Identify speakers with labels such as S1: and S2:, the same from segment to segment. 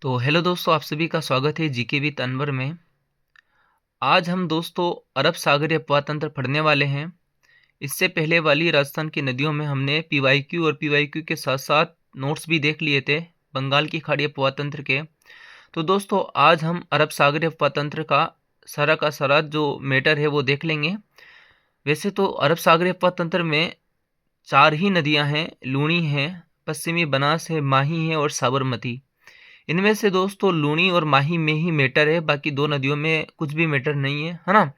S1: तो हेलो दोस्तों, आप सभी का स्वागत है जीके विद अनवर में। आज हम दोस्तों अरब सागरीय अपवातंत्र पढ़ने वाले हैं। इससे पहले वाली राजस्थान की नदियों में हमने पीवाईक्यू और पीवाईक्यू के साथ साथ नोट्स भी देख लिए थे बंगाल की खाड़ी अपवातंत्र के। तो दोस्तों आज हम अरब सागरीय अपवातंत्र का सारा जो मैटर है वो देख लेंगे। वैसे तो अरब सागरीय अपवातंत्र में चार ही नदियां हैं, लूणी है, पश्चिमी बनास है, माही है और साबरमती। इनमें से दोस्तों लूनी और माही में ही मैटर है, बाकी दो नदियों में कुछ भी मैटर नहीं है ना।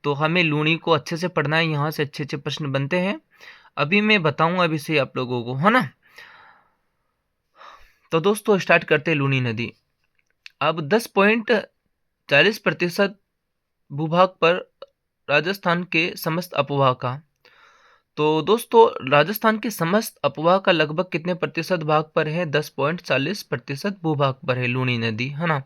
S1: तो हमें लूनी को अच्छे से पढ़ना है, यहाँ से अच्छे अच्छे प्रश्न बनते हैं। अभी मैं बताऊंगा अभी से आप लोगों को, है ना। तो दोस्तों स्टार्ट करते हैं लूनी नदी। अब 10.40% भूभाग पर राजस्थान के समस्त अपवाह का। तो दोस्तों राजस्थान के समस्त अपवाह का लगभग कितने प्रतिशत भाग पर है? 10.40% भूभाग पर है लूनी नदी, है ना।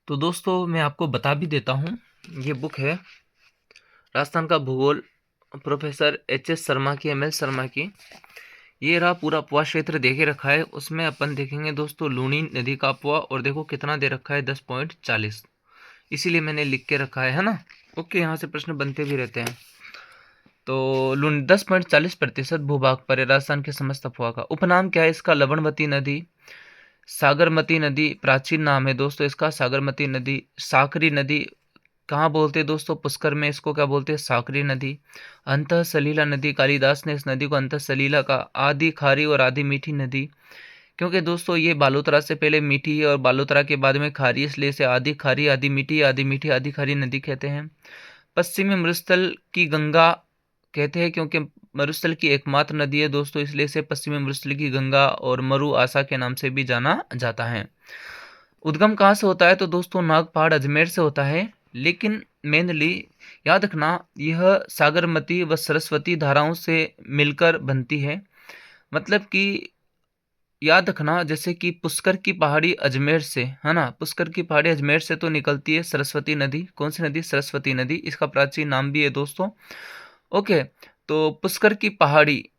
S1: तो दोस्तों मैं आपको बता भी देता हूँ, ये बुक है राजस्थान का भूगोल, प्रोफेसर एच शर्मा की, एम एल शर्मा की। ये रहा पूरा अपवाह क्षेत्र दे के रखा है। उसमें अपन देखेंगे दोस्तों लूनी नदी का अपवाह, और देखो कितना दे रखा है, 10.40। इसीलिए मैंने लिख के रखा है ना। ओके, यहाँ से प्रश्न बनते भी रहते हैं। तो लूनी 10.40% भूभाग पर है राजस्थान के समस्त अपवाह का। उपनाम क्या है इसका? लवणवती नदी, सागरमती नदी प्राचीन नाम है दोस्तों इसका, सागरमती नदी। साकरी नदी कहाँ बोलते हैं दोस्तों? पुष्कर में इसको क्या बोलते हैं? साकरी नदी। अंतः सलीला नदी, कालिदास ने इस नदी को अंतः सलीला का। आदि खारी और आदि मीठी नदी, क्योंकि दोस्तों ये बालोतरा से पहले मीठी है और बालोतरा के बाद में खारी, इसलिए इसे आदि खारी, आदि मीठी, आदि मीठी, आदि खारी नदी कहते हैं। पश्चिमी मरुस्थल की गंगा कहते हैं, क्योंकि मरुस्थल की एकमात्र नदी है दोस्तों, इसलिए इसे पश्चिमी मरुस्थल की गंगा और मरु आसा के नाम से भी जाना जाता है। उद्गम कहाँ से होता है? तो दोस्तों नाग पहाड़ अजमेर से होता है, लेकिन मेनली याद रखना यह सागरमती व सरस्वती धाराओं से मिलकर बनती है। मतलब कि याद रखना, जैसे कि पुष्कर की पहाड़ी अजमेर से, है ना, पुष्कर की पहाड़ी अजमेर से तो निकलती है सरस्वती नदी। कौन सी नदी? सरस्वती नदी, इसका प्राचीन नाम भी है दोस्तों। ओके, तो पुष्कर की पहाड़ी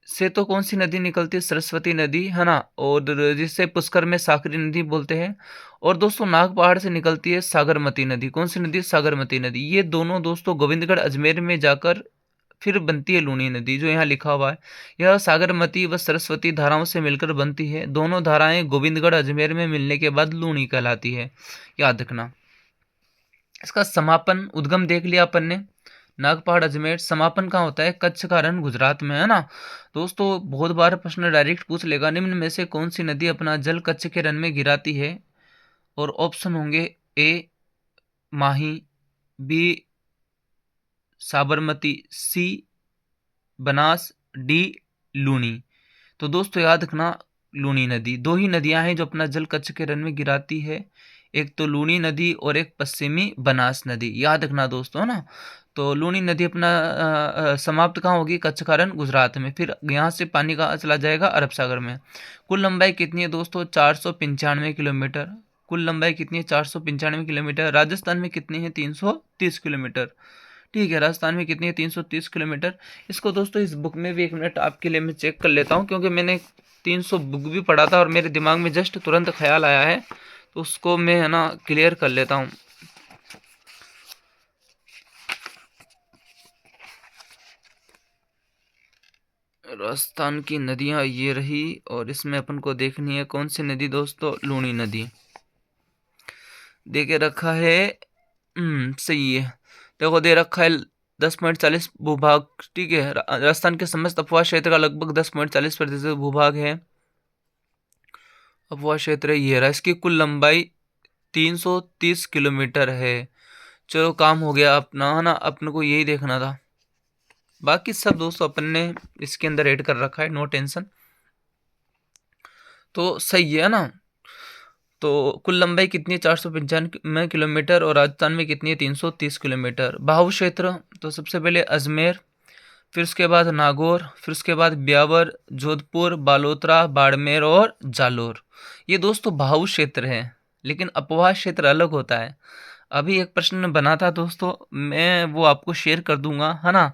S1: से तो कौन सी नदी निकलती है? सरस्वती नदी, है ना, और जिसे पुष्कर में साकरी नदी बोलते हैं। और दोस्तों नाग पहाड़ से निकलती है सागरमती नदी। कौन सी नदी? सागरमती नदी। ये दोनों दोस्तों गोविंदगढ़ अजमेर में जाकर फिर बनती है लूनी नदी, जो यहाँ लिखा हुआ है। यह सागरमती व सरस्वती धाराओं से मिलकर बनती है। दोनों धाराएं गोविंदगढ़ अजमेर में मिलने के बाद लूनी कहलाती है, याद रखना। इसका समापन उद्गम देख लिया अपन ने, नागपहाड़ अजमेर। समापन कहाँ होता है? कच्छ का रण गुजरात में, है ना। दोस्तों बहुत बार प्रश्न डायरेक्ट पूछ लेगा, निम्न में से कौन सी नदी अपना जल कच्छ के रण में गिराती है? और ऑप्शन होंगे ए माही, बी साबरमती, सी बनास, डी लूनी। तो दोस्तों याद रखना लूनी नदी, दो ही नदियां हैं जो अपना जल कच्छ के रण में गिराती है, एक तो लूनी नदी और एक पश्चिमी बनास नदी, याद रखना दोस्तों, है ना। तो लूनी नदी अपना समाप्त कहाँ होगी? कच्छ का रण गुजरात में, फिर यहाँ से पानी कहाँ चला जाएगा? अरब सागर में। कुल लंबाई कितनी है दोस्तों? 495 किलोमीटर। कुल लंबाई कितनी है? 495 किलोमीटर। राजस्थान में कितनी है? 330 किलोमीटर। ठीक है, राजस्थान में कितनी है? 330 किलोमीटर। इसको दोस्तों इस बुक में भी एक मिनट आपके लिए मैं चेक कर लेता हूँ, क्योंकि मैंने 300 बुक भी पढ़ा था और मेरे दिमाग में जस्ट तुरंत ख्याल आया है, तो उसको मैं, है ना, क्लियर कर लेता हूँ। राजस्थान की नदियाँ ये रही, और इसमें अपन को देखनी है कौन सी नदी दोस्तों? लूनी नदी दे के रखा है। सही है, देखो दे रखा है 10.40 भूभाग। ठीक है, राजस्थान के समस्त अपवाह क्षेत्र का लगभग 10.40% भूभाग है। अपवाह क्षेत्र ये रहा, इसकी कुल लंबाई 330 किलोमीटर है। चलो काम हो गया अपना, है ना, अपन को यही देखना था। बाकी सब दोस्तों अपन ने इसके अंदर ऐड कर रखा है, नो टेंशन। तो सही है ना। तो कुल लंबाई कितनी है? 495 किलोमीटर, और राजस्थान में कितनी है? 330 किलोमीटर। बाहु क्षेत्र, तो सबसे पहले अजमेर, फिर उसके बाद नागौर, फिर उसके बाद ब्यावर, जोधपुर, बालोतरा, बाड़मेर और जालोर। ये दोस्तों बाहु क्षेत्र है, लेकिन अपवाह क्षेत्र अलग होता है। अभी एक प्रश्न बना था दोस्तों, मैं वो आपको शेयर कर दूंगा, है ना।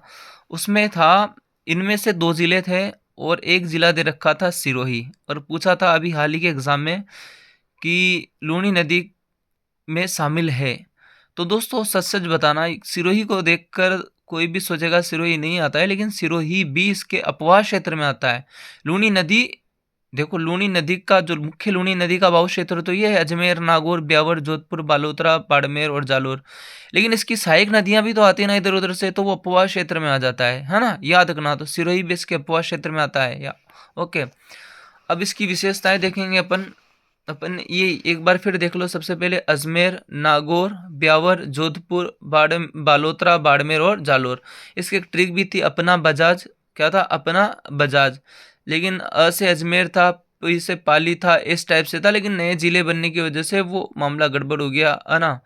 S1: उसमें था, इनमें से दो जिले थे और एक जिला दे रखा था सिरोही, और पूछा था अभी हाल ही के एग्जाम में कि लूनी नदी में शामिल है। तो दोस्तों सच सच बताना, सिरोही को देखकर कोई भी सोचेगा सिरोही नहीं आता है, लेकिन सिरोही भी इसके अपवाह क्षेत्र में आता है। लूनी नदी, देखो लूनी नदी का जो मुख्य लूनी नदी का बहाव क्षेत्र तो ये है अजमेर, नागौर, ब्यावर, जोधपुर, बालोतरा, बाड़मेर और जालोर। लेकिन इसकी सहायक नदियां भी तो आती है ना इधर उधर से, तो वो अपवाह क्षेत्र में आ जाता है ना, याद रखना। तो सिरोही भी इसके अपवाह क्षेत्र में आता है या ओके। अब इसकी विशेषताएं देखेंगे अपन अपन ये एक बार फिर देख लो। सबसे पहले अजमेर, नागौर, ब्यावर, जोधपुर, बालोतरा, बाड़मेर और जालोर। इसकी एक ट्रिक भी थी, अपना बजाज। क्या था? अपना बजाज। लेकिन अ से अजमेर था, पी से पाली था, इस टाइप से था, लेकिन नए जिले बनने की वजह से वो मामला गड़बड़ हो गया, है ना।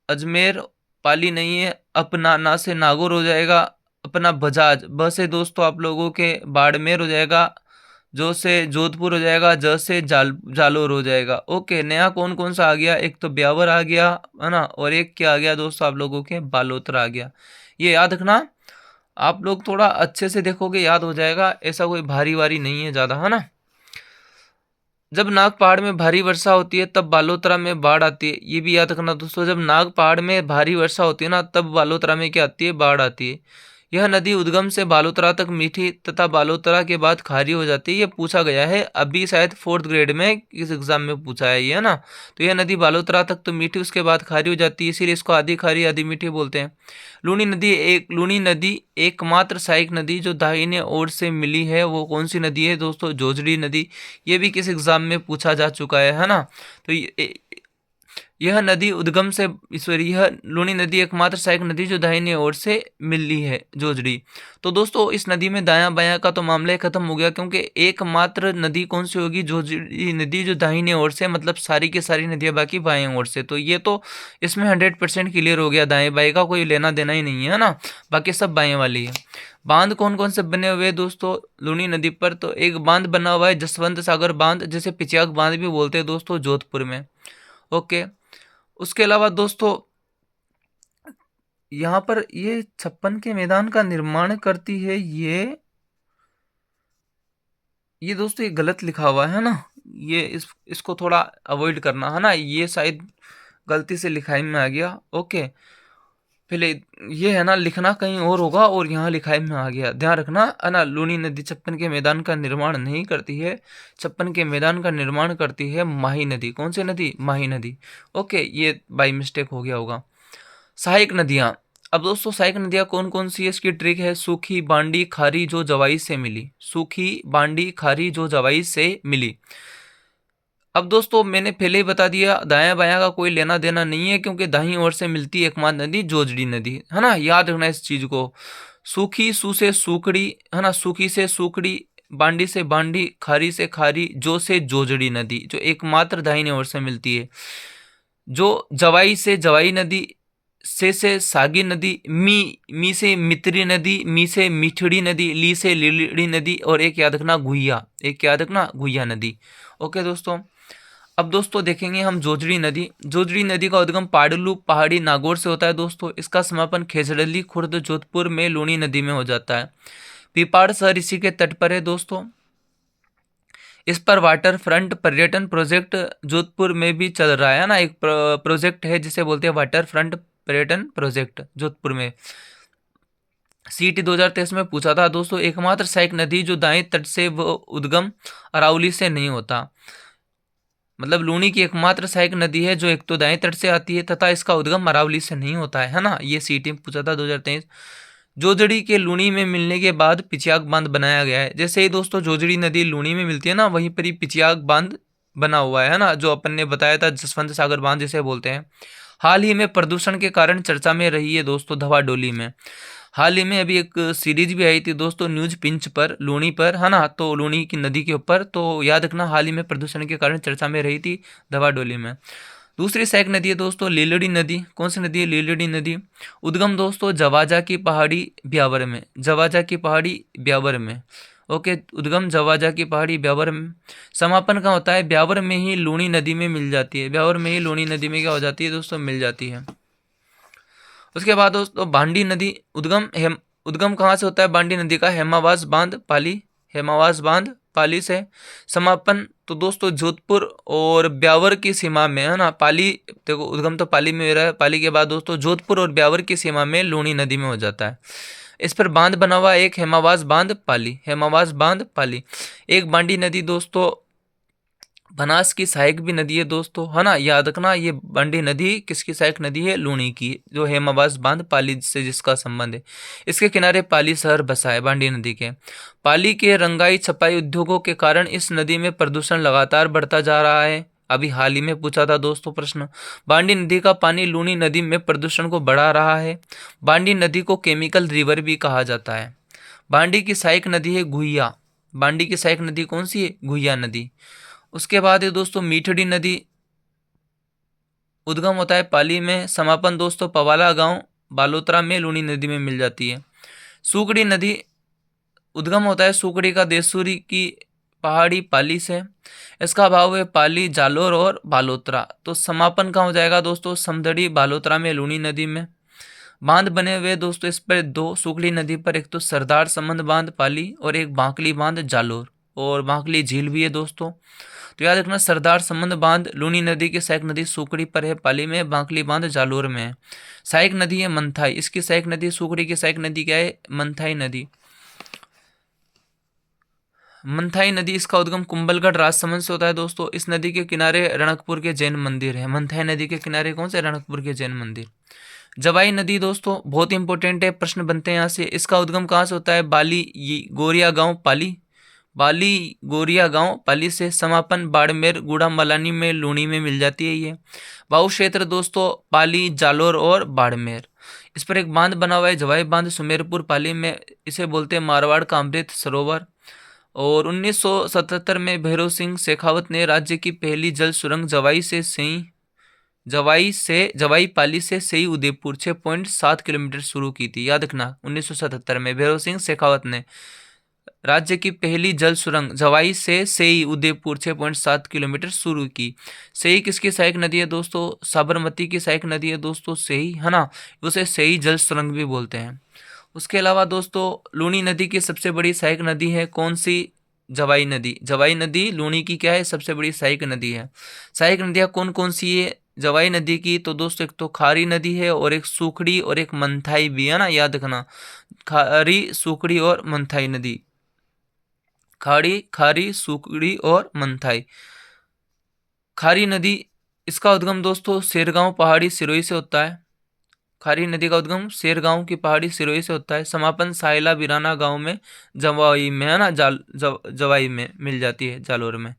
S1: अजमेर पाली नहीं है, अपना ना से नागौर हो जाएगा, अपना बजाज। ब से दोस्तों आप लोगों के बाड़मेर हो जाएगा, जो से जोधपुर हो जाएगा, ज से जालोर हो जाएगा। ओके, नया कौन कौन सा आ गया? एक तो ब्यावर आ गया, है ना, और एक क्या आ गया दोस्तों आप लोगों के? बालोतरा आ गया। ये याद रखना, आप लोग थोड़ा अच्छे से देखोगे याद हो जाएगा, ऐसा कोई भारी वारी नहीं है ज़्यादा, है ना। जब नाग पहाड़ में भारी वर्षा होती है तब बालोतरा में बाढ़ आती है, ये भी याद रखना दोस्तों। जब नाग पहाड़ में भारी वर्षा होती है ना, तब बालोतरा में क्या आती है? बाढ़ आती है। यह नदी उद्गम से बालोतरा तक मीठी तथा बालोतरा के बाद खारी हो जाती है। ये पूछा गया है अभी, शायद 4th ग्रेड में इस एग्जाम में पूछा है ये, ना। तो यह नदी बालोतरा तक तो मीठी, उसके बाद खारी हो जाती है, इसीलिए इसको आधी खारी आधी मीठी बोलते हैं। लूनी नदी एकमात्र सहायक नदी जो दाहिने ओर से मिली है, वो कौन सी नदी है दोस्तों? जोजड़ी नदी। ये भी किस एग्जाम में पूछा जा चुका है ना। तो यह नदी उद्गम से यह लूनी नदी एकमात्र सहायक नदी जो दाहिनी ओर से मिली है, जोजड़ी। तो दोस्तों इस नदी में दायां बायां का तो मामला ही खत्म हो गया, क्योंकि एकमात्र नदी कौन सी होगी? जोजड़ी नदी, जो दाहिनी ओर से, मतलब सारी की सारी नदियां बाकी बाएं ओर से। तो ये तो इसमें 100% क्लियर हो गया, दाएं बाएं का कोई लेना देना ही नहीं है ना, बाकी सब बाएं वाली है। बांध कौन कौन से बने हुए दोस्तों लूनी नदी पर? तो एक बांध बना हुआ है जसवंत सागर बांध, जिसे पिचियाक बांध भी बोलते हैं दोस्तों, जोधपुर में। ओके, उसके अलावा दोस्तों यहाँ पर ये 56 के मैदान का निर्माण करती है, ये दोस्तों ये गलत लिखा हुआ है ना, ये इसको थोड़ा अवॉइड करना, है ना। ये शायद गलती से लिखाई में आ गया। ओके, पहले ये है ना, लिखना कहीं और होगा और यहाँ लिखाई में आ गया, ध्यान रखना, है ना। लूनी नदी 56 के मैदान का निर्माण नहीं करती है, 56 के मैदान का निर्माण करती है माही नदी। कौन सी नदी? माही नदी। ओके, ये बाई मिस्टेक हो गया होगा। सहायक नदियाँ। अब दोस्तों सहायक नदियाँ कौन कौन सी है, इसकी ट्रिक है, सूखी, बांडी, खारी जो जवाई से मिली। सूखी, बांडी, खारी जो जवाई से मिली। अब दोस्तों मैंने पहले ही बता दिया, दायां बायां का कोई लेना देना नहीं है, क्योंकि दाहिनी ओर से मिलती है एकमात्र नदी जोजड़ी नदी, है ना। याद रखना इस चीज को। सूखी, सू से सूखड़ी, है ना, सूखी से सूखड़ी, बांडी से बांडी, खारी से खारी, जो से जोजड़ी नदी, जो एकमात्र दाहिनी ओर से मिलती है। जो जवाई से जवाई नदी, से सागी नदी, मी से मित्री नदी, मी से मिठड़ी नदी, ली से लीलड़ी नदी, और एक याद रखना गुहिया, एक याद रखना गुहिया नदी। ओके दोस्तों, अब दोस्तों देखेंगे हम जोजड़ी नदी। जोजड़ी नदी का उद्गम पाडलू पहाड़ी नागौर से होता है दोस्तों। इसका समापन खेजड़ली खुर्द जोधपुर में लूनी नदी में हो जाता है। पीपाड़ शहर इसी के तट पर है दोस्तों। इस पर वाटर फ्रंट पर्यटन प्रोजेक्ट जोधपुर में भी चल रहा है ना, एक प्रोजेक्ट है जिसे बोलते हैं वाटर फ्रंट पर्यटन प्रोजेक्ट जोधपुर में। सीटी 2023 में पूछा था दोस्तों, एकमात्र सहायक नदी जो दाएं तट से वो उद्गम अरावली से नहीं होता। मतलब लूनी की एकमात्र सहायक नदी है जो एक तो दाएं तट से आती है तथा इसका उद्गम अरावली से नहीं होता है ना। ये सीटी में पूछा था 2023। जोजड़ी के लूनी में मिलने के बाद पिचियाक बांध बनाया गया है। जैसे ही दोस्तों जोजड़ी नदी लूनी में मिलती है ना, वहीं पर ही पिचियाक बांध बना हुआ है ना, जो अपन ने बताया था, जसवंत सागर बांध जिसे बोलते हैं। हाल ही में प्रदूषण के कारण चर्चा में रही है दोस्तों धवा डोली में। हाल ही में अभी एक सीरीज भी आई थी दोस्तों न्यूज पिंच पर, लूनी पर, है ना, तो लूनी की नदी के ऊपर। तो याद रखना, हाल ही में प्रदूषण के कारण चर्चा में रही थी धवा डोली में। दूसरी सहायक नदी है दोस्तों लीलड़ी नदी। कौन सी नदी है? लीलड़ी नदी। उद्गम दोस्तों जवाजा की पहाड़ी ब्यावर में, जवाजा की पहाड़ी ब्यावर में। ओके, उद्गम जवाजा की पहाड़ी ब्यावर में। समापन कहाँ होता है? ब्यावर में ही लूनी नदी में मिल जाती है। ब्यावर में ही लूनी नदी में क्या हो जाती है दोस्तों? मिल जाती है। उसके बाद दोस्तों बांडी नदी। उद्गम उद्गम कहाँ से होता है बांडी नदी का? हेमावास बांध पाली, हेमावास बांध पाली से। समापन तो दोस्तों जोधपुर और ब्यावर की सीमा में, है ना। पाली, देखो उद्गम तो पाली में हो रहा है, पाली के बाद दोस्तों जोधपुर और ब्यावर की सीमा में लूणी नदी में हो जाता है। इस पर बांध बना हुआ एक हेमावास बांध पाली, हेमावास बांध पाली। एक बांडी नदी दोस्तों बनास की सहायक भी नदी है दोस्तों, है ना। याद रखना ये बांडी नदी किसकी सहायक नदी है? लूणी की, जो हेमावास बांध पाली से जिसका संबंध है। इसके किनारे पाली शहर बसा है बांडी नदी के। पाली के रंगाई छपाई उद्योगों के कारण इस नदी में प्रदूषण लगातार बढ़ता जा रहा है। अभी हाल ही में पूछा था दोस्तों प्रश्न। बांडी नदी का पानी लूणी नदी में प्रदूषण को बढ़ा रहा है। बांडी नदी को केमिकल रिवर भी कहा जाता है। बांडी की सहायक नदी है गुहिया। बांडी की सहायक नदी कौन सी है? गुहिया नदी। उसके बाद है दोस्तों मीठड़ी नदी। उद्गम होता है पाली में, समापन दोस्तों पवाला गांव बालोतरा में लूणी नदी में मिल जाती है। सुकड़ी नदी, उद्गम होता है सुकड़ी का देसूरी की पहाड़ी पाली से। इसका भाव है पाली, जालोर और बालोतरा। तो समापन कहाँ हो जाएगा दोस्तों? समदड़ी बालोतरा में लूणी नदी में। बांध बने हुए दोस्तों इस पर दो सुकड़ी नदी पर, एक तो सरदार संबंध बांध पाली और एक बांकली बांध जालोर, और बांकली झील भी है दोस्तों। तो याद रखना सरदार संबंध बांध लूणी नदी की सहायक नदी सुकड़ी पर है पाली में, बांकली बांध जालोर में है। सहायक नदी है मंथाई, इसकी सहायक नदी सुकड़ी की सहायक नदी क्या है? मंथाई नदी। मंथाई नदी, इसका उद्गम कुंभलगढ़ राजसमंद से होता है दोस्तों। इस नदी के किनारे रणकपुर के जैन मंदिर है। मंथाई नदी के किनारे कौन से? रणकपुर के जैन मंदिर। जवाई नदी दोस्तों बहुत इंपॉर्टेंट है, प्रश्न बनते हैं यहाँ से। इसका उद्गम कहाँ से होता है? बाली गोरिया गांव पाली, बाली गोरिया गांव पाली से। समापन बाड़मेर गुड़ा मलानी में लूणी में मिल जाती है ये। बाहु क्षेत्र दोस्तों पाली, जालोर और बाड़मेर। इस पर एक बांध बना हुआ है जवाई बांध सुमेरपुर पाली में, इसे बोलते हैं मारवाड़ का अमृत सरोवर। और 1977 में भैरव सिंह शेखावत ने राज्य की पहली जल सुरंग जवाई पाली से सई उदयपुर 6.7 किलोमीटर शुरू की थी। याद रखना 1977 में भैरव सिंह शेखावत ने राज्य की पहली जल सुरंग जवाई से सई उदयपुर 6.7 किलोमीटर शुरू की। सई किसकी सहायक नदी है दोस्तों? साबरमती की सहायक नदी है दोस्तों सई, है ना। उसे सई जल सुरंग भी बोलते हैं। उसके अलावा दोस्तों लूणी नदी की सबसे बड़ी सहायक नदी है कौन सी? जवाई नदी। जवाई नदी लूणी की क्या है? सबसे बड़ी सहायक नदी है। सहायक नदियाँ कौन कौन सी है जवाई नदी की? तो दोस्तों एक तो खारी नदी है और एक सूखड़ी और एक मंथाई भी, है ना। याद रखना खारी, सूखड़ी और मंथाई नदी। खारी, सूखड़ी और मंथाई। खारी नदी, इसका उद्गम दोस्तों शेरगांव पहाड़ी सिरोही से होता है। खारी नदी का उद्गम शेरगांव की पहाड़ी सिरोही से होता है। समापन सायला बिराना गांव में जवाई में, है ना। जवाई में मिल जाती है, जालोर में।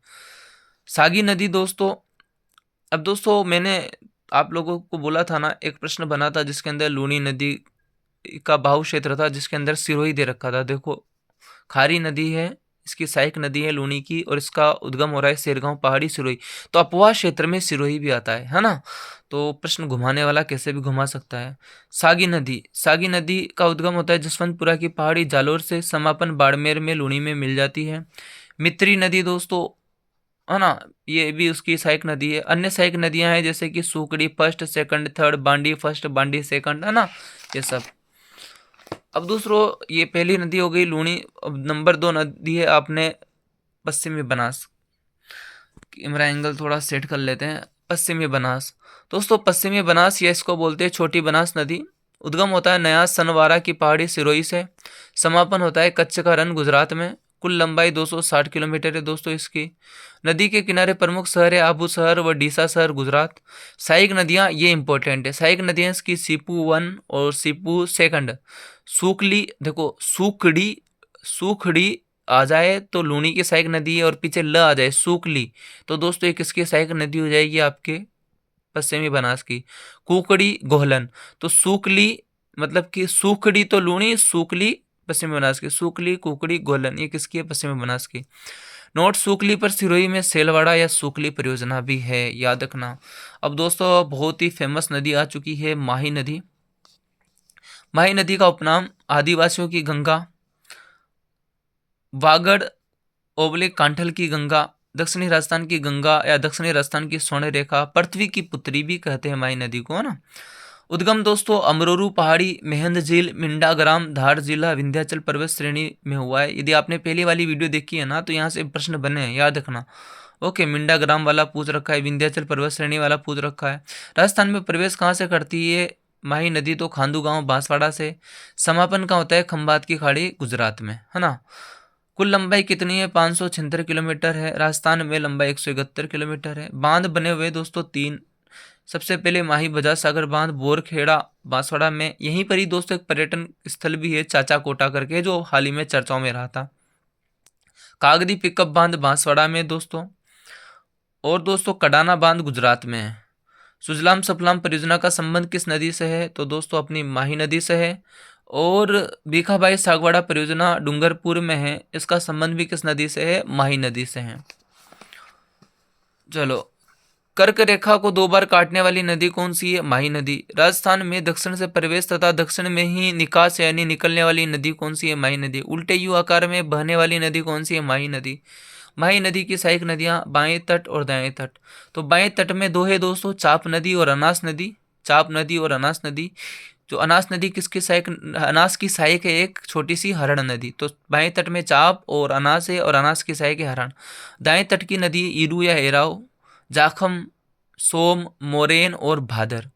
S1: सागी नदी दोस्तों, अब दोस्तों मैंने आप लोगों को बोला था ना, एक प्रश्न बना था जिसके अंदर लूणी नदी का बाहु क्षेत्र था जिसके अंदर सिरोही दे रखा था। देखो खारी नदी है, इसकी सहायक नदी है लूणी की, और इसका उद्गम हो रहा है शेरगांव पहाड़ी सिरोही। तो अपवाह क्षेत्र में सिरोही भी आता है ना। तो प्रश्न घुमाने वाला कैसे भी घुमा सकता है। सागी नदी, सागी नदी का उद्गम होता है जसवंतपुरा की पहाड़ी जालोर से। समापन बाड़मेर में लूणी में मिल जाती है। मित्री नदी दोस्तों, है ना, ये भी उसकी सहायक नदी है। अन्य सहायक नदियां हैं जैसे कि सुकड़ी फर्स्ट, सेकंड, थर्ड, बांडी फर्स्ट, बांडी सेकंड, है ना, ये सब। अब दूसरों ये पहली नदी हो गई लूणी। अब नंबर 2 नदी है आपने पश्चिमी बनास। कैमरा एंगल थोड़ा सेट कर लेते हैं। पश्चिमी बनास दोस्तों, पश्चिमी बनास या इसको बोलते हैं छोटी बनास नदी। उद्गम होता है नया सनवारा की पहाड़ी सिरोही से। समापन होता है कच्छ का रन गुजरात में। कुल लंबाई 260 किलोमीटर है दोस्तों इसकी। नदी के किनारे प्रमुख शहर है आबू शहर व डीसा शहर गुजरात। सहायक नदियां ये इंपॉर्टेंट है, सहायक नदियां इसकी सीपू 1 और सीपू सेकंड। सूकली, देखो सूखड़ी आ जाए तो लूणी की सहायक नदी है, और पीछे ल आ जाए सूकली तो दोस्तों ये किसकी सहायक नदी हो जाएगी? आपके पश्चिमी बनास की। कुकड़ी गोहलन, तो सूकली मतलब कि सूखड़ी तो लूणी, सूकली पश्चिमी बनास की। सूकली, कुकड़ी, गोहलन ये किसकी है? पश्चिमी बनास की। नोट सूकली पर सिरोही में सेलवाड़ा या सूकली परियोजना भी है, याद रखना। अब दोस्तों बहुत ही फेमस नदी आ चुकी है माही नदी। माही नदी का उपनाम आदिवासियों की गंगा, वागड़ ओबलिक कांठल की गंगा, दक्षिणी राजस्थान की गंगा या दक्षिणी राजस्थान की स्वर्ण रेखा, पृथ्वी की पुत्री भी कहते हैं माही नदी को, है ना। उद्गम दोस्तों अमरोरू पहाड़ी, मेहंद झील, मिंडा ग्राम, धार जिला, विंध्याचल पर्वत श्रेणी में हुआ है। यदि आपने पहली वाली वीडियो देखी है ना, तो यहाँ से प्रश्न बने हैं, याद रखना। ओके, मिंडा ग्राम वाला पूछ रखा है, विंध्याचल पर्वत श्रेणी वाला पूछ रखा है। राजस्थान में प्रवेश कहाँ से करती है माही नदी? तो खांडू गांव बांसवाड़ा से। समापन कहाँ होता है? खंभात की खाड़ी गुजरात में, है ना। कुल लंबाई कितनी है? 576 किलोमीटर है। राजस्थान में लंबाई 171 किलोमीटर है। बांध बने हुए दोस्तों 3। सबसे पहले माही बजाज सागर बांध बोरखेड़ा बांसवाड़ा में। यहीं पर ही दोस्तों एक पर्यटन स्थल भी है चाचा कोटा करके, जो हाल ही में चर्चाओं में रहा था। कागदी पिकअप बांध बांसवाड़ा में दोस्तों। और दोस्तों कडाना बांध गुजरात में है। सुजलाम सफलाम परियोजना का संबंध किस नदी से है? तो दोस्तों अपनी माही नदी से है। और भीखाबाई सागवाड़ा परियोजना डूंगरपुर में है, इसका संबंध भी किस नदी से है? माही नदी से है। चलो, कर्क रेखा को 2 बार काटने वाली नदी कौन सी है? माही नदी। राजस्थान में दक्षिण से प्रवेश तथा दक्षिण में ही निकास यानी निकलने वाली नदी कौन सी है? माही नदी। उल्टे यू आकार में बहने वाली नदी कौन सी है? माही नदी। माही नदी की सहायक नदियां बाएं तट और दाएं तट। तो बाएं तट में 2 है दोस्तों, चाप नदी और अनास नदी। चाप नदी और अनास नदी। जो अनास नदी किसकी सहायक? अनास की सहायक है एक छोटी सी हरण नदी। तो बाएं तट में चाप और अनास है, और अनास की सहायक है हरण। दाएं तट की नदी ईरू या एराव, जाखम, सोम, मोरेन और भादर।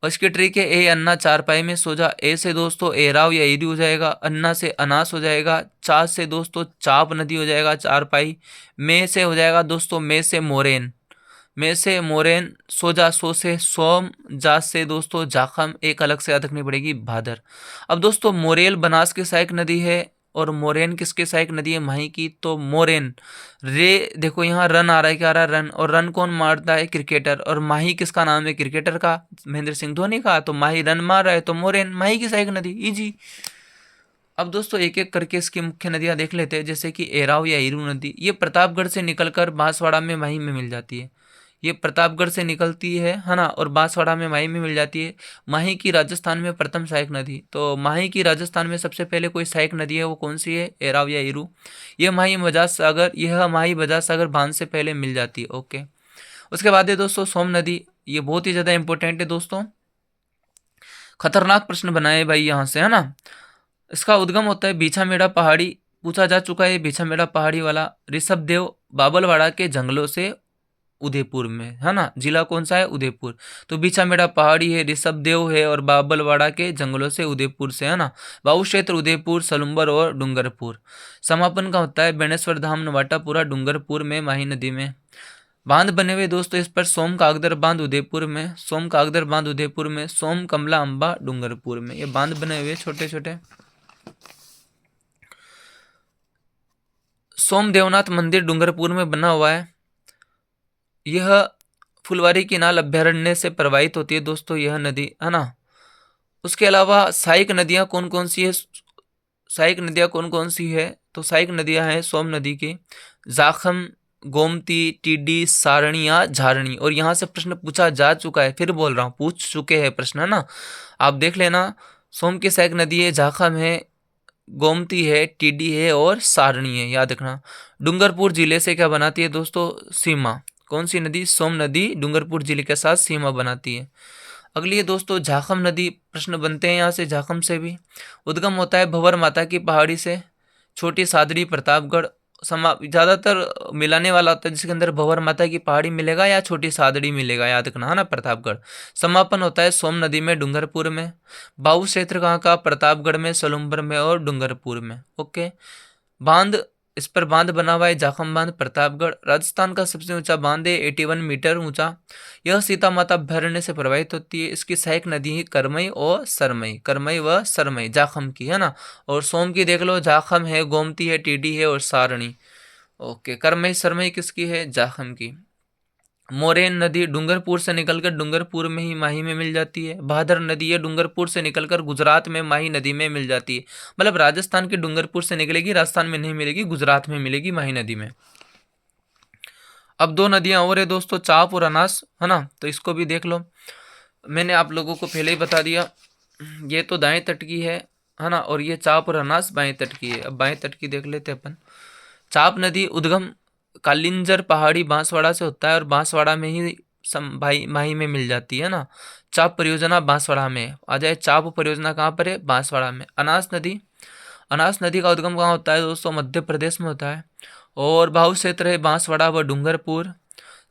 S1: और इसकी ट्रिक है ए अन्ना चारपाई में सो जा। ए से दोस्तों एराव या ईरी हो जाएगा, अन्ना से अनास हो जाएगा, चा से दोस्तों चाप नदी हो जाएगा चारपाई, में से हो जाएगा दोस्तों में से मोरेन, में से मोरेन, सोजा सो से सोम, जा से दोस्तों जाखम, एक अलग से याद रखनी पड़ेगी भादर। अब दोस्तों मोरेल बनास की सहायक नदी है, और मोरेन किसके सहायक नदी है? माही की। तो मोरेन रे, देखो यहाँ रन आ रहा है, क्या आ रहा है? रन। और रन कौन मारता है? क्रिकेटर। और माही किसका नाम है? क्रिकेटर का, महेंद्र सिंह धोनी का। तो माही रन मार रहा है, तो मोरेन माही की सहायक नदी, इजी। अब दोस्तों एक एक करके इसकी मुख्य नदियां देख लेते हैं, जैसे कि एराव या ईरू नदी, ये प्रतापगढ़ से निकलकर बांसवाड़ा में माही में मिल जाती है। ये प्रतापगढ़ से निकलती है ना, और बांसवाड़ा में माही में मिल जाती है। माही की राजस्थान में प्रथम सहायक नदी। तो माही की राजस्थान में सबसे पहले कोई सहायक नदी है, वो कौन सी है? एराव या ईरू। यह माही बजाज सागर बांध से पहले मिल जाती है। ओके, उसके बाद है दोस्तों सोम नदी। ये बहुत ही ज्यादा इंपॉर्टेंट है दोस्तों, खतरनाक प्रश्न बनाए भाई यहाँ से, है ना। इसका उद्गम होता है बीछामेड़ा पहाड़ी, पूछा जा चुका है बीछामेड़ा पहाड़ी वाला। ऋषभ देव बाबलवाड़ा के जंगलों से उदयपुर में, है ना। जिला कौन सा है? उदयपुर। तो बीछामेड़ा पहाड़ी है, ऋषभ देव है, और बाबलवाड़ा के जंगलों से उदयपुर से, है ना। बाहु क्षेत्र उदयपुर, सलुम्बर और डूंगरपुर। समापन का होता है बेणेश्वर धाम नवाटापुरा डूंगरपुर में, माही नदी में। बांध बने हुए दोस्तों इस पर सोम कागदर बांध उदयपुर में, सोम कागदर बांध उदयपुर में, सोम कमला अंबा डूंगरपुर में। ये बांध बने हुए छोटे छोटे। सोम देवनाथ मंदिर डूंगरपुर में बना हुआ है। यह फुलवारी की नाल अभ्यारण्य से प्रवाहित होती है दोस्तों, यह नदी, है ना। उसके अलावा सहायक नदियां कौन कौन सी है? सहायक नदियां कौन कौन सी है? तो सहायक नदियां हैं सोम नदी की, जाखम, गोमती, टीडी, सारणिया, झारणी। और यहाँ से प्रश्न पूछा जा चुका है, फिर बोल रहा हूँ, पूछ चुके हैं प्रश्न, है ना। आप देख लेना। सोम की सहायक नदी है, जाखम है, गोमती है, टीडी है और सारणी है, याद रखना। डूंगरपुर जिले से क्या बनाती है दोस्तों? सीमा। कौन सी नदी? सोम नदी डूंगरपुर जिले के साथ सीमा बनाती है। अगली है दोस्तों झाखम नदी, प्रश्न बनते हैं यहाँ से झाखम से भी। उद्गम होता है भंवर माता की पहाड़ी से, छोटी सादड़ी प्रतापगढ़। ज्यादातर मिलाने वाला होता है, जिसके अंदर भंवर माता की पहाड़ी मिलेगा या छोटी सादड़ी मिलेगा, याद रखना, है ना, प्रतापगढ़। समापन होता है सोम नदी में डूंगरपुर में। बाहु क्षेत्र कहाँ का? प्रतापगढ़ में, सलुम्बर में और डूंगरपुर में। ओके, बांध, इस पर बांध बना हुआ है जाखम बांध प्रतापगढ़। राजस्थान का सबसे ऊंचा बांध है 81 मीटर ऊंचा। यह सीता माता अभ्यारण्य से प्रवाहित होती है। इसकी सहायक नदी है करमई और सरमई, करमई व सरमई, जाखम की, है ना। और सोम की देख लो, जाखम है, गोमती है, टीडी है और सारणी। ओके, करमई सरमई किसकी है? जाखम की। मोरेन नदी डूंगरपुर से निकलकर डूंगरपुर में ही माही में मिल जाती है। भादर नदी है डूंगरपुर से निकलकर गुजरात में माही नदी में मिल जाती है। मतलब राजस्थान के डूंगरपुर से निकलेगी, राजस्थान में नहीं मिलेगी, गुजरात में मिलेगी माही नदी में। अब 2 नदियां और है दोस्तों, चाप और अनास, है ना। तो इसको भी देख लो, मैंने आप लोगों को पहले ही बता दिया। ये तो दाएं तट की है ना, और ये चाप और अनास बाएं तट की है। अब बाएं तट की देख लेते अपन। चाप नदी उद्गम कालिंजर पहाड़ी बांसवाड़ा से होता है, और बांसवाड़ा में ही भाई माही में मिल जाती है ना। चाप परियोजना बांसवाड़ा में आ जाए। चाप परियोजना कहाँ पर है? बांसवाड़ा में। अनास नदी का उद्गम कहाँ होता है दोस्तों? मध्य प्रदेश में होता है। और बाहु क्षेत्र है बांसवाड़ा व डूंगरपुर।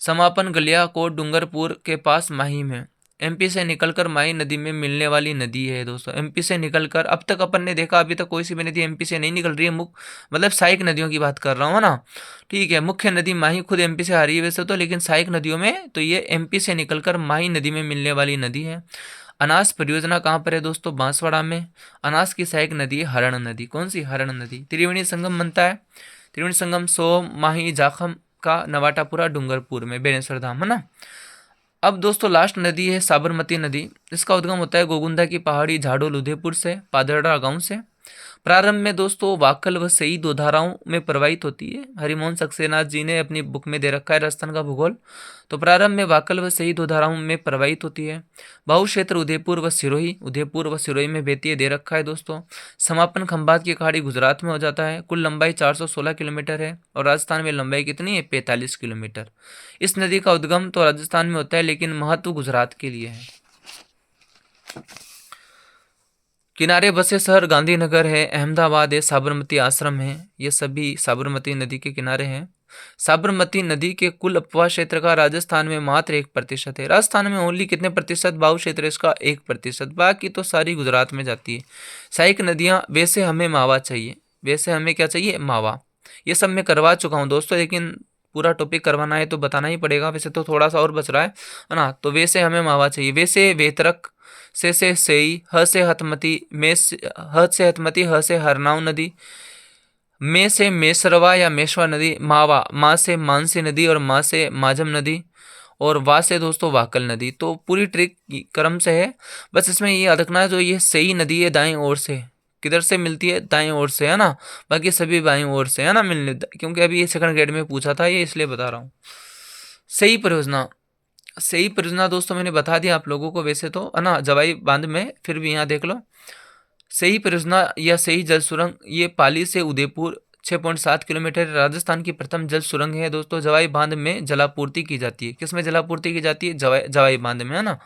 S1: समापन गलियाकोट डूंगरपुर के पास माही में। एमपी से निकलकर माही नदी में मिलने वाली नदी है दोस्तों। एमपी से निकलकर, अब तक अपन ने देखा अभी तक कोई सी भी नदी एमपी से नहीं निकल रही है। मतलब सहायक नदियों की बात कर रहा हूँ ना। ठीक है, मुख्य नदी माही खुद एमपी से आ रही है वैसे तो, लेकिन सहायक नदियों में तो ये एमपी से निकलकर माही नदी में मिलने वाली नदी है। अनास परियोजना कहाँ पर है दोस्तों? बांसवाड़ा में। अनास की सहायक नदी है हरण नदी। कौन सी? हरण नदी। त्रिवेणी संगम बनता है। त्रिवेणी संगम सोम, माही, जाखम का नवाटापुरा डूंगरपुर में, बेनेश्वर धाम, है ना। अब दोस्तों लास्ट नदी है साबरमती नदी। इसका उद्गम होता है गोगुंदा की पहाड़ी झाडोल उदयपुर से, पादरड़ा गांव से। प्रारंभ में दोस्तों वाक्कल व सई दो धाराओं में प्रवाहित होती है। हरिमोहन सक्सेना जी ने अपनी बुक में दे रखा है राजस्थान का भूगोल। तो प्रारंभ में वाक्कल व सई दो धाराओं में प्रवाहित होती है। बाहु क्षेत्र उदयपुर व सिरोही में बहती है, दे रखा है दोस्तों। समापन खंभात की खाड़ी गुजरात में हो जाता है। कुल लंबाई 416 किलोमीटर है और राजस्थान में लंबाई कितनी है? 45 किलोमीटर। इस नदी का उद्गम तो राजस्थान में होता है लेकिन महत्व गुजरात के लिए है। किनारे बसे शहर गांधीनगर है, अहमदाबाद है, साबरमती आश्रम है। ये सभी साबरमती नदी के किनारे हैं। साबरमती नदी के कुल अपवाह क्षेत्र का राजस्थान में मात्र 1% है। राजस्थान में ओनली कितने प्रतिशत बाहु क्षेत्र? इसका 1%। बाकी तो सारी गुजरात में जाती है। सहायक नदियाँ, वैसे हमें मावा चाहिए। वैसे हमें क्या चाहिए? मावा। ये सब मैं करवा चुका हूँ दोस्तों, लेकिन पूरा टॉपिक करवाना है तो बताना ही पड़ेगा। वैसे तो थोड़ा सा और बच रहा है ना। तो वैसे हमें मावा चाहिए। वैसे वेतरक, से सेई, ह से हथमती, ह से हथमती, ह से हरनाव नदी, में से मेसरवा या मेशवा नदी, मावा, माँ से मानसी नदी और माँ से माजम नदी, और वा से दोस्तों वाकल नदी। तो पूरी ट्रिक क्रम से है। बस इसमें ये याद रखना है, जो ये सही नदी है दाएं ओर से, किधर से मिलती है? दाएं ओर से, है ना। बाकी सभी बाएं ओर से, है ना, मिलने, क्योंकि अभी ये सेकंड ग्रेड में पूछा था ये, इसलिए बता रहा हूँ। सही परियोजना दोस्तों मैंने बता दिया आप लोगों को वैसे तो, है ना, जवाई बांध में। फिर भी यहाँ देख लो, सही परियोजना या सही जल सुरंग, ये पाली से उदयपुर 6.7 किलोमीटर राजस्थान की प्रथम जल सुरंग है दोस्तों। जवाई बांध में जलापूर्ति की जाती है। किसमें जलापूर्ति की जाती है? जवाई बांध में, है ना।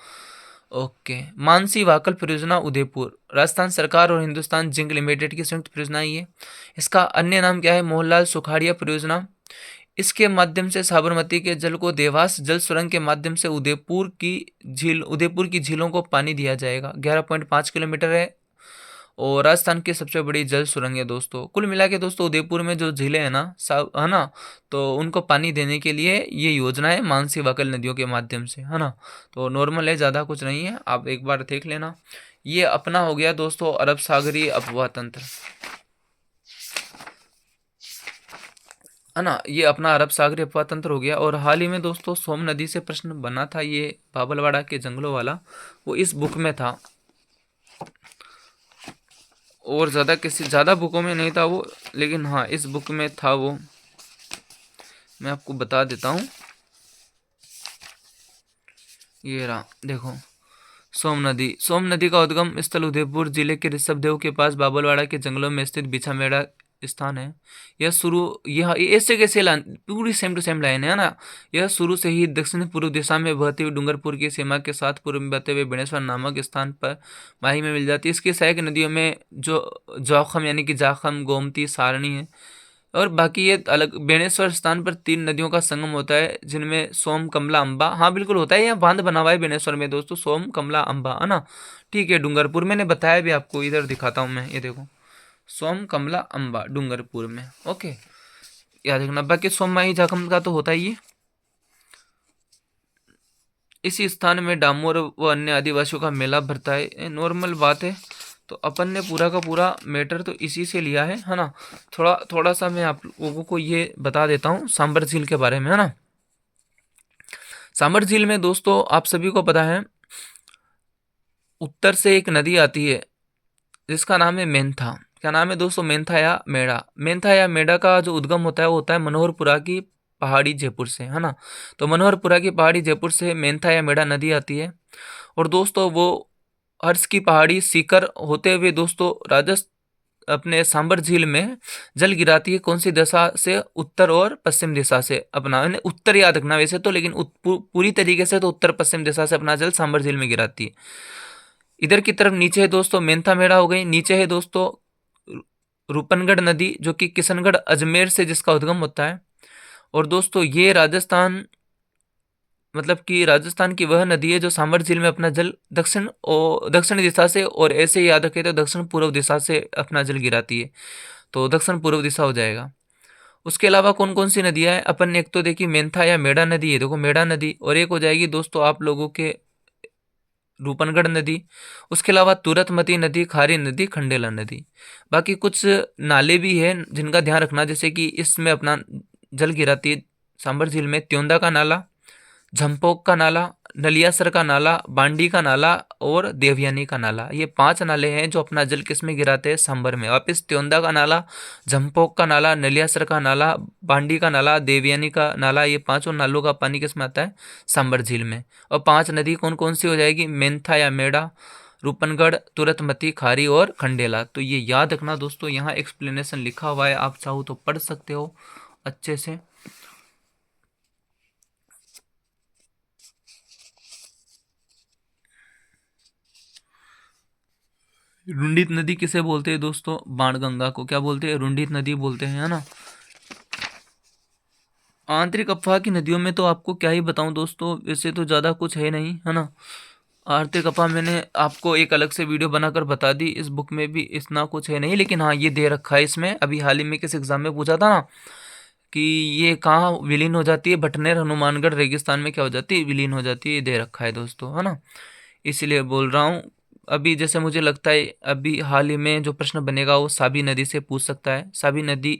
S1: ओके। मानसी वाकल परियोजना उदयपुर, राजस्थान सरकार और हिंदुस्तान जिंक लिमिटेड की संयुक्त परियोजना ये। इसका अन्य नाम क्या है? मोहनलाल सुखाड़िया परियोजना। इसके माध्यम से साबरमती के जल को देवास जल सुरंग के माध्यम से उदयपुर की झीलों को पानी दिया जाएगा। 11.5 किलोमीटर है और राजस्थान की सबसे बड़ी जल सुरंग है दोस्तों। कुल मिला के दोस्तों उदयपुर में जो झीलें हैं ना, है ना, तो उनको पानी देने के लिए ये योजना है मानसी वाकल नदियों के माध्यम से, है ना। तो नॉर्मल है, ज़्यादा कुछ नहीं है, आप एक बार देख लेना। ये अपना हो गया दोस्तों अरब सागरीय अपवाह तंत्र, है ना। ये अपना अरब सागरीय अपवाह तंत्र हो गया। और हाल ही में दोस्तों सोम नदी से प्रश्न बना था, ये बाबलवाड़ा के जंगलों वाला, वो इस बुक में था और ज़्यादा बुकों में नहीं था वो, लेकिन हाँ इस बुक में था वो। मैं आपको बता देता हूँ, ये रहा देखो। सोम नदी का उद्गम स्थल उदयपुर जिले के ऋषभदेव के पास बाबलवाड़ा के जंगलों में स्थित बिछामेड़ा स्थान है। यह ऐसे कैसे पूरी सेम टू सेम लाइन है ना। यह शुरू से ही दक्षिण पूर्व दिशा में बहती हुई डूंगरपुर की सीमा के साथ पूर्व में बहते हुए बेणेश्वर नामक स्थान पर माही में मिल जाती है। इसकी सहायक नदियों में जो जोखम यानी कि जाखम, गोमती, सारणी है। और बाकी ये अलग बेणेश्वर स्थान पर 3 नदियों का संगम होता है, जिनमें सोम, कमला, अम्बा, हाँ बिल्कुल होता है। यहाँ बांध बना हुआ है बेणेश्वर में दोस्तों, सोम, कमला, अम्बा, है ना। ठीक है, डूंगरपुर मैंने बताया भी आपको, इधर दिखाता हूँ मैं, ये देखो सोम, कमला, अम्बा डूंगरपुर में। ओके, याद रखना। बाकी सोम, माही, जाखम का तो होता ही है। इसी स्थान में डामोर व अन्य आदिवासियों का मेला भरता है, नॉर्मल बात है। तो अपन ने पूरा का पूरा मैटर तो इसी से लिया है ना। थोड़ा सा मैं आप लोगों को ये बता देता हूँ सांबर झील के बारे में, है ना। सांबर झील में दोस्तों आप सभी को पता है, उत्तर से एक नदी आती है जिसका नाम है मेंथा। क्या नाम है दोस्तों? मेंथा या मेड़ा। मेंथा या मेड़ा का जो उद्गम होता है वो होता है मनोहरपुरा की पहाड़ी जयपुर से, है ना। तो मनोहरपुरा की पहाड़ी जयपुर से मेंथा या मेड़ा नदी आती है। और दोस्तों वो हर्ष की पहाड़ी सीकर होते हुए दोस्तों अपने सांबर झील में जल गिराती है कौन सी दिशा से? उत्तर और पश्चिम दिशा से। अपना उत्तर याद रखना वैसे तो, लेकिन पूरी तरीके से तो उत्तर पश्चिम दिशा से अपना जल सांबर झील में गिराती है। इधर की तरफ नीचे है दोस्तों मेंथा मेड़ा हो गई, नीचे है दोस्तों रूपनगढ़ नदी जो कि किशनगढ़ अजमेर से जिसका उद्गम होता है। और दोस्तों ये राजस्थान मतलब कि राजस्थान की वह नदी है जो सांबर झील में अपना जल दक्षिण दिशा से, और ऐसे ही याद रखें तो दक्षिण पूर्व दिशा से अपना जल गिराती है, तो दक्षिण पूर्व दिशा हो जाएगा। उसके अलावा कौन कौन सी नदियां हैं? अपन ने एक तो देखी मेंथा या मेड़ा नदी है, देखो मेड़ा नदी, और एक हो जाएगी दोस्तों आप लोगों के रूपनगढ़ नदी। उसके अलावा तुरतमती नदी, खारी नदी, खंडेला नदी। बाकी कुछ नाले भी हैं जिनका ध्यान रखना, जैसे कि इसमें अपना जल गिराती है सांबर झील में त्योंदा का नाला, झंपोक का नाला, नलियासर का नाला, बांडी का नाला और देवयानी का नाला। ये 5 नाले हैं जो अपना जल किस में गिराते हैं? सांबर में। वापिस त्योंदा का नाला, झंपोक का नाला, नलियासर का नाला, बांडी का नाला, देवयानी का नाला, ये 5 नालों का पानी किस में आता है? सांबर झील में। और 5 नदी कौन कौन सी हो जाएगी? मेंथा या मेड़ा, रूपनगढ़, तुरतमती, खारी और खंडेला। तो ये याद रखना दोस्तों, यहाँ एक्सप्लेनेशन लिखा हुआ है, आप चाहो तो पढ़ सकते हो अच्छे से। रुंडित नदी किसे बोलते हैं दोस्तों? बाणगंगा को क्या बोलते हैं? रुंडित नदी बोलते हैं, है ना। आंतरिक अफवाह की नदियों में तो आपको क्या ही बताऊं दोस्तों, वैसे तो ज़्यादा कुछ है नहीं, है ना। आर्थिक अफवाह मैंने आपको एक अलग से वीडियो बनाकर बता दी, इस बुक में भी इतना कुछ है नहीं, लेकिन हाँ ये दे रखा है इसमें। अभी हाल ही में किस एग्जाम में पूछा था ना कि ये कहाँ विलीन हो जाती है? भटनेर हनुमानगढ़ रेगिस्तान में क्या हो जाती है? विलीन हो जाती है, ये दे रखा है दोस्तों, है ना। इसलिए बोल रहा हूँ। अभी जैसे मुझे लगता है अभी हाल ही में जो प्रश्न बनेगा वो साबी नदी से पूछ सकता है। साबी नदी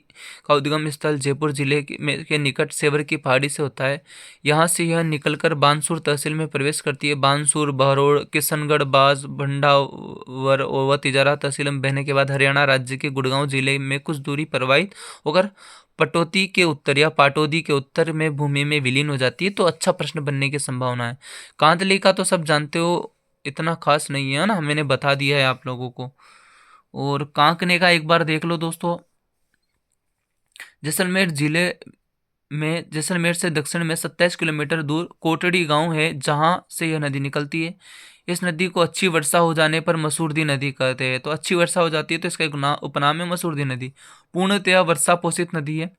S1: का उद्गम स्थल जयपुर जिले के निकट सेवर की पहाड़ी से होता है। यहाँ से यह निकलकर बानसूर तहसील में प्रवेश करती है। बानसूर, बहरोड़, किशनगढ़, बास, भंडावर व तिजारा तहसील में बहने के बाद हरियाणा राज्य के गुड़गांव जिले में कुछ दूरी प्रवाहित होकर पटौती के उत्तर या पाटौदी के उत्तर में भूमि में विलीन हो जाती है। तो अच्छा प्रश्न बनने की संभावना है। कांतली का तो सब जानते हो, इतना खास नहीं है ना, मैंने बता दिया है आप लोगों को। और कांकने का एक बार देख लो दोस्तों। जैसलमेर जिले में जैसलमेर से दक्षिण में 27 किलोमीटर दूर कोटड़ी गांव है जहां से यह नदी निकलती है। इस नदी को अच्छी वर्षा हो जाने पर मसूरदी नदी कहते हैं। तो अच्छी वर्षा हो जाती है तो इसका एक उपनाम है मसूरदी नदी। पूर्णतया वर्षा पोषित नदी है।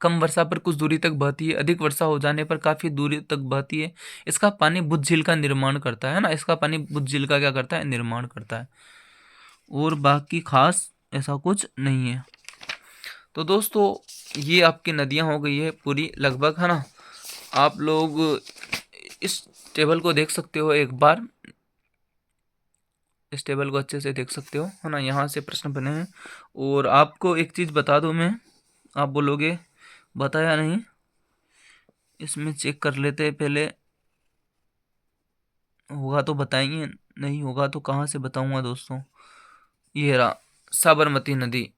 S1: कम वर्षा पर कुछ दूरी तक बहती है, अधिक वर्षा हो जाने पर काफी दूरी तक बहती है। इसका पानी बुद्ध झील का निर्माण करता है ना, इसका पानी बुद्ध झील का क्या करता है? निर्माण करता है। और बाकी खास ऐसा कुछ नहीं है। तो दोस्तों ये आपकी नदियां हो गई है पूरी लगभग, है ना। आप लोग इस टेबल को देख सकते हो एक बार, इस टेबल को अच्छे से देख सकते हो, है ना। यहाँ से प्रश्न बने हैं। और आपको एक चीज़ बता दूं मैं, आप बोलोगे बताया नहीं, इसमें चेक कर लेते हैं पहले। होगा तो बताएंगे, नहीं होगा तो कहाँ से बताऊंगा दोस्तों। ये रहा साबरमती नदी।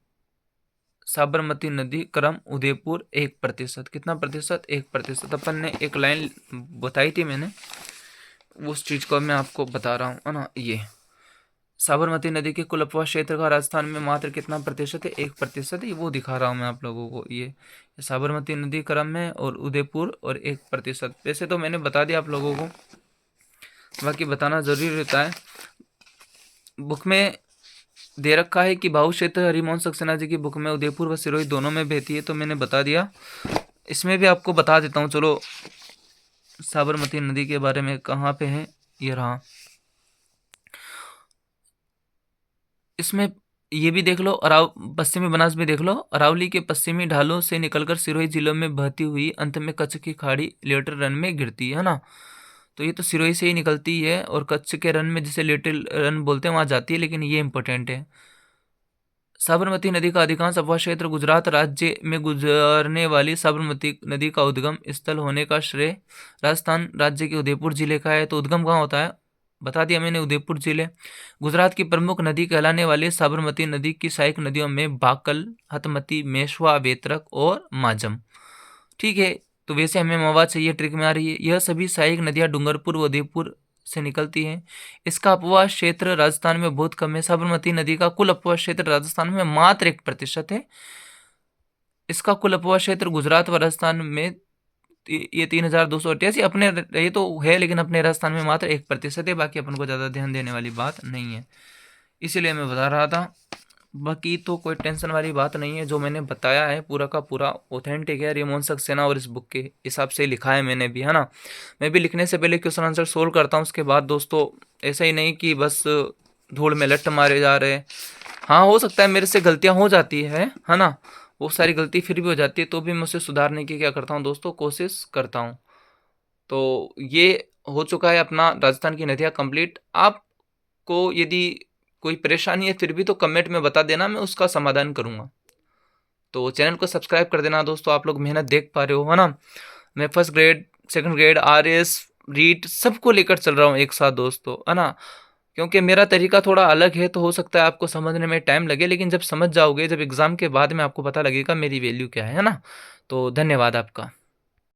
S1: साबरमती नदी क्रम उदयपुर 1%। कितना प्रतिशत? 1%। अपन ने एक लाइन बताई थी मैंने, उस चीज को मैं आपको बता रहा हूँ, है ना। ये साबरमती नदी के कुल अपवाह क्षेत्र का राजस्थान में मात्र कितना प्रतिशत है? 1% है। वो दिखा रहा हूँ मैं आप लोगों को। ये साबरमती नदी क्रम में और उदयपुर और 1%। वैसे तो मैंने बता दिया आप लोगों को, बाकी बताना जरूरी रहता है। बुक में दे रखा है कि बाहु क्षेत्र हरिमोहन सक्सेना जी की बुक में उदयपुर व सिरोही दोनों में बहती है, तो मैंने बता दिया। इसमें भी आपको बता देता हूँ, चलो। साबरमती नदी के बारे में कहाँ पे है? ये रहा। इसमें ये भी देख लो, पश्चिमी बनास भी देख लो। अरावली के पश्चिमी ढालों से निकलकर सिरोही जिलों में बहती हुई अंत में कच्छ की खाड़ी लिटिल रन में गिरती है ना। तो ये तो सिरोही से ही निकलती है और कच्छ के रन में, जिसे लिटिल रन बोलते हैं, वहां जाती है, लेकिन ये इंपॉर्टेंट है। साबरमती नदी का अधिकांश अपवाह क्षेत्र गुजरात राज्य में गुजरने वाली साबरमती नदी का उद्गम स्थल होने का श्रेय राजस्थान राज्य के उदयपुर जिले का है। तो उद्गम कहाँ होता है? बता दिया मैंने, उदयपुर जिले। गुजरात की प्रमुख नदी कहलाने वाली साबरमती नदी की सहायक नदियों में बाकल, हतमती, मेशवा, वेतरक और माजम। ठीक है। तो वैसे हमें मवाद से ये ट्रिक में आ रही है। यह सभी सहायक नदियां डूंगरपुर व उदयपुर से निकलती है। इसका अपवाह क्षेत्र राजस्थान में बहुत कम है। साबरमती नदी का कुल अपवाह क्षेत्र राजस्थान में मात्र 1% है। इसका कुल अपवाह क्षेत्र गुजरात व राजस्थान में ये 3288 अपने, ये तो है लेकिन अपने राजस्थान में मात्र 1% है। बाकी अपन को ज़्यादा ध्यान देने वाली बात नहीं है, इसीलिए मैं बता रहा था। बाकी तो कोई टेंशन वाली बात नहीं है। जो मैंने बताया है पूरा का पूरा ऑथेंटिक है, रेमोन सक्सेना और इस बुक के हिसाब से लिखा है मैंने भी, है ना। मैं भी लिखने से पहले क्वेश्चन आंसर सोल्व करता हूँ। उसके बाद दोस्तों ऐसा ही नहीं कि बस धूल में लट मारे जा रहे। हाँ, हो सकता है मेरे से गलतियाँ हो जाती है ना। वो सारी गलती फिर भी हो जाती है, तो भी मैं उसे सुधारने की क्या करता हूँ दोस्तों, कोशिश करता हूँ। तो ये हो चुका है अपना राजस्थान की नदियाँ कंप्लीट। आपको यदि कोई परेशानी है फिर भी तो कमेंट में बता देना, मैं उसका समाधान करूँगा। तो चैनल को सब्सक्राइब कर देना दोस्तों। आप लोग मेहनत देख पा रहे हो, है ना। मैं first grade, second grade, RS, REET सबको लेकर चल रहा हूँ एक साथ दोस्तों, है ना। क्योंकि मेरा तरीका थोड़ा अलग है, तो हो सकता है आपको समझने में टाइम लगे, लेकिन जब समझ जाओगे, जब एग्ज़ाम के बाद में आपको पता लगेगा मेरी वैल्यू क्या है ना। तो धन्यवाद आपका।